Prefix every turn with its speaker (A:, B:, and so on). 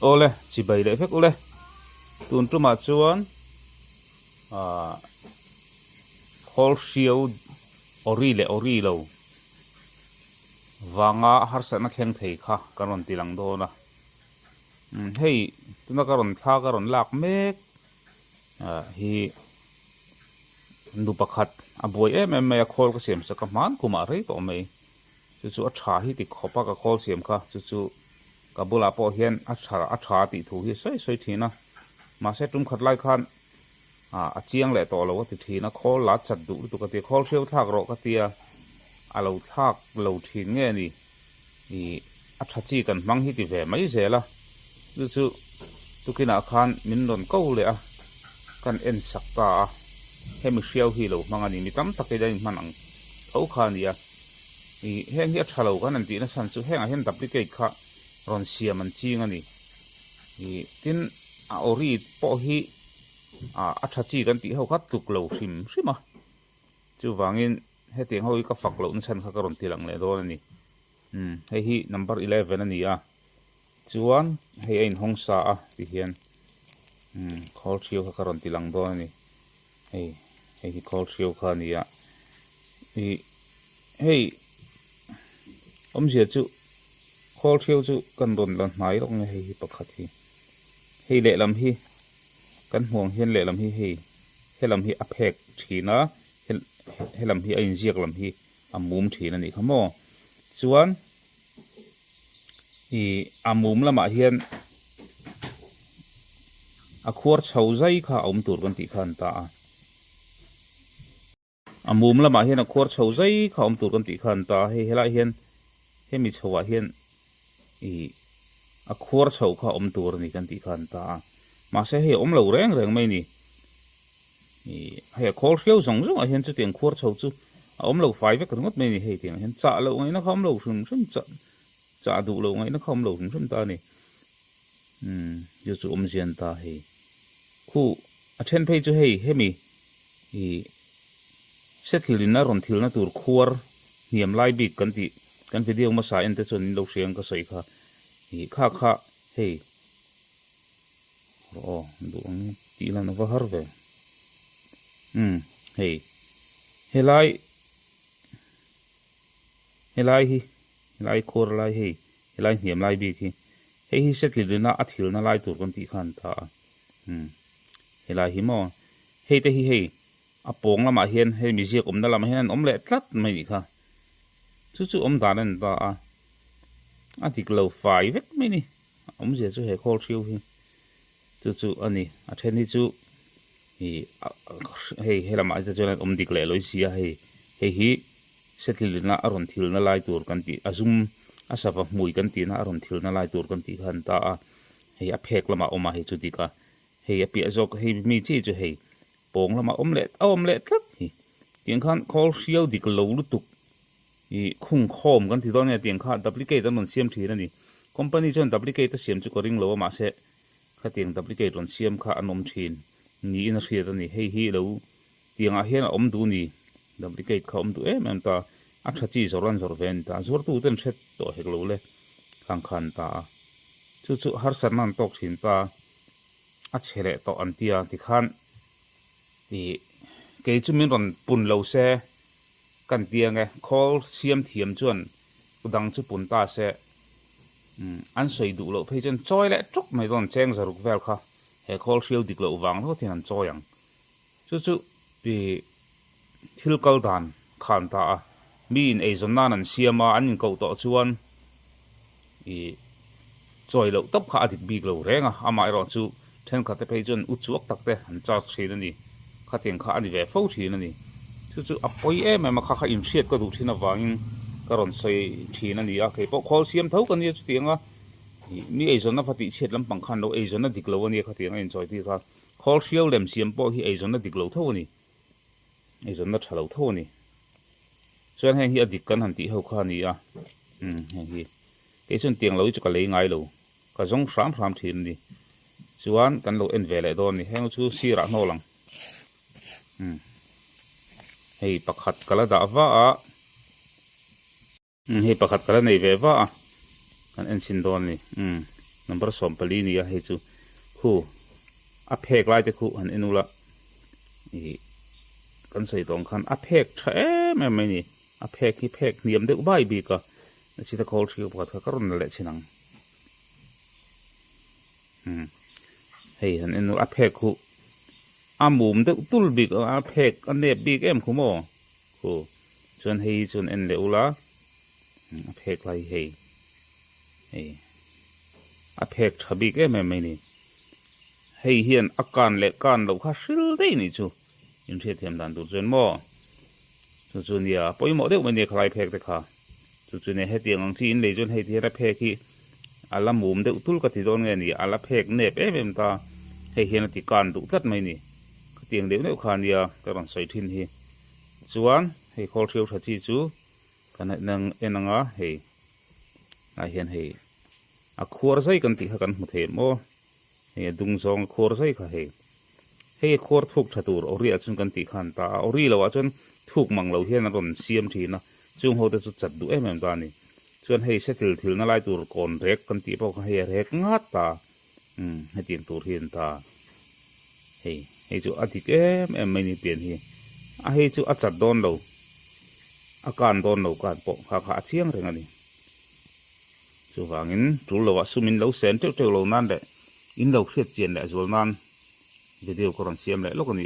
A: ole chi bai le vek ole tun tu ma chuan a khol hriau ori lo wanga har sa na khleng thei kha karon tilang do na hei tuna karon tha karon lak mek hi nu pakhat a boi em a khol ka sem sa ka man kuma rei to mai chu a tha hi ti khopa ka khol sem kha chu ka bula po hian a tha ti thu hi soi thina ma se tum khat lai khan a chiang le to lo ti thina khol la chat du tu ka ti khol hriau thak ro ka tia a lo thak lo thin nge ni i a tha chi kan mang hi ti ve mai zela chu tukina khan min ron ko le a kan en sakta hemi hriau hi lo mangani mi tam takai dai manang au khan ya i heng hi thalo kan an ti na san chu heng a hen duplicate kha ron siam an ching ani i tin a ori po hi a tha chi kan ti ho khat tuk lo hrim chu wangin he teng hoi ka fak lo un san kha karon tilang le do ani hei hi number 11 ani a chuan hei ein hong sa a ti hian khol hriau kha karon tilang do ani hei hi khol hriau kha ni a i hei zia chu khol hriau chu kan ron lan hmai rong hei hi pakhat hi hei le lam hi kan huang hian le lam hi hei he lam hi a phek thina he lam hi a in ziak lam hi a mum thina ni khamo chuan i a mum lama hian a khuar chho zai kha om tur kan ti khan ta a mum lama hian a khuar chho zai kha om tur kan ti khan ta hei helai hian hemi chhowa hian i a khuar chho kha om tur ni kan ti khan ta ma se he om lo reng mai ni i he khol hriau zong a hian chu tiang khuar chho chu a om lo fai vek ringot mai ni hei tiang hian cha lo ngai na khom lo hrum cha du lo ngai na khom lo hrum ta ni yu chu om zian ta hei khu a then phei chu hei hemi i setlina ron thilna tur khuar niam lai bik kan video ma sa en te chon lo hriang ka soi kha i kha hei du ang ti la na va har ve hei helai khor lai hei helai niam lai bik hei hi setlina a thilna lai tur kan ti khan ta helai hi mo hei te hi hei a pong lama hian hei mi ziak omna lama hian om le tlat mai ni kha chu om dan ta a tik lo fai vek mai ni om zia chu he khol hriau hi chu ani a then hi chu hei lama ta chuan om dik le loi sia hei hi setlina a ron thilna lai tur kan ti azum a sava mui kan ti na a ron thilna lai tur kan ti khan ta hei a phek lama oma hi chu dika hei a pi azok hei mi chi chu hei pong lama omelette tlat hi tiang khan khol hriau dik lo lu tuk i khung khom kan ti don ya tiang kha duplicate an siam thina ni company chon duplicate ta siam chu ko ring lo ma se kha tiang duplicate ron siam kha anom thin ni in hriat ani hei hi lo tiang a hian om du ni duplicate kha om du em ta a tha chi zoran zor ven ta zor tu ten thet to hek lo le khan ta chu har san nan tok thin ta a chele to an tia ti khan thì cái chú mình còn bùn lâu xe cần tiền nghe call xiêm thiểm chuẩn đăng chú bùn ta xe ăn sấy đủ lộ phải chân choi lại chúc mày còn chen ra rục vel kha he call siêu địch lộ vàng thôi thì hắn choi yang chú thì thiếu câu đàn khan ta min ấy zon nan an xiêm ăn câu to chuan thì choi lộ tóc khá địch big lộ reng amai rồi chú then khát phải chân út chuốc tắc te hắn cha xí đi khá tiền khá đi về phâu thì nè chú apoi em mà khá im siết có đủ thì nó vàng cái ròn xây thì nè cái bộ call xiêm thấu cái này chú tiếng mi ấy zona phát triển siết lắm bằng khăn đâu ấy zona địch lâu này khá tiếng enjoy thì khá call siêu làm xiêm bộ thì ấy zona địch lâu thấu nè ấy zona trả lâu thấu nè cho nên hiện địch cân hẳn tí hậu khá nè hi cái chuyện tiếng lâu chú cái lấy ngay lâu cái giống sám thì nè chuan kan lo en ve le don ni heng chu sira no lang hei pakhat kala da wa a hei pakhat kala nei ve wa kan en sin don ni number som pali ni a hei chu khu a phek lai te khu an enula i kan sei tong khan a phek tha em mai ni a phek hi phek niam de bai bi ka chi ta kol thri pakhat ka ron le chinang hei an enu a phek khu a mum de tul bi a phek an ne bi em khu mo khu chon hei chon en le ula a phek lai hei a phek tha bi em mai ni hei hian akan le kan lo kha hril dei ni chu in the thiam dan tur chen mo chu nia poimo deuh mai ni khlai phek te kha chu ne he tiang ang chi in le chon hei thi ra phek hi ala mum deuh tul ka ti don nge ni ala phek nep em ta hei hian ti kan du tlat mai ni tiang deuh neu kha nia ka ron sai thin hi chuan hei khol thiau tha chi chu kan nang enanga hei a hian hei a khuar zai kan ti kha kan mu the mo hei dung zong khor zai kha hei khor thuk thatur ori achun kan ti khan ta ori lo achun thuk mang lo hian ron siam thi na chung ho te chu chat du em ta ni chuan hei settle thil na lai tur kon rek kan ti pawh hei rek ngat ta he tin tur hian ta hei chu adik em mai ni pian hi a hei chu a chat don lo a kan don lo kan po kha chiang reng ani chu wangin tul lo wa sumin lo sen teu lo nan de in lo khriat chen le zol nan video ko ron siam le lo ko ni